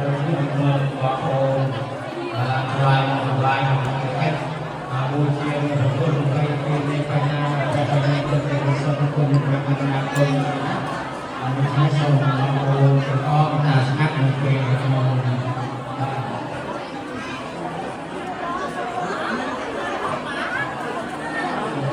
โดยที่เมืองวาโอลายลายแค่บูเชียงคนไปในปัญญาแต่ปัญญาเป็นส่วนคนเป็นปัญญาคนมีใช้ส่งมาโอก็น่าชักมันเป็นมองโอเค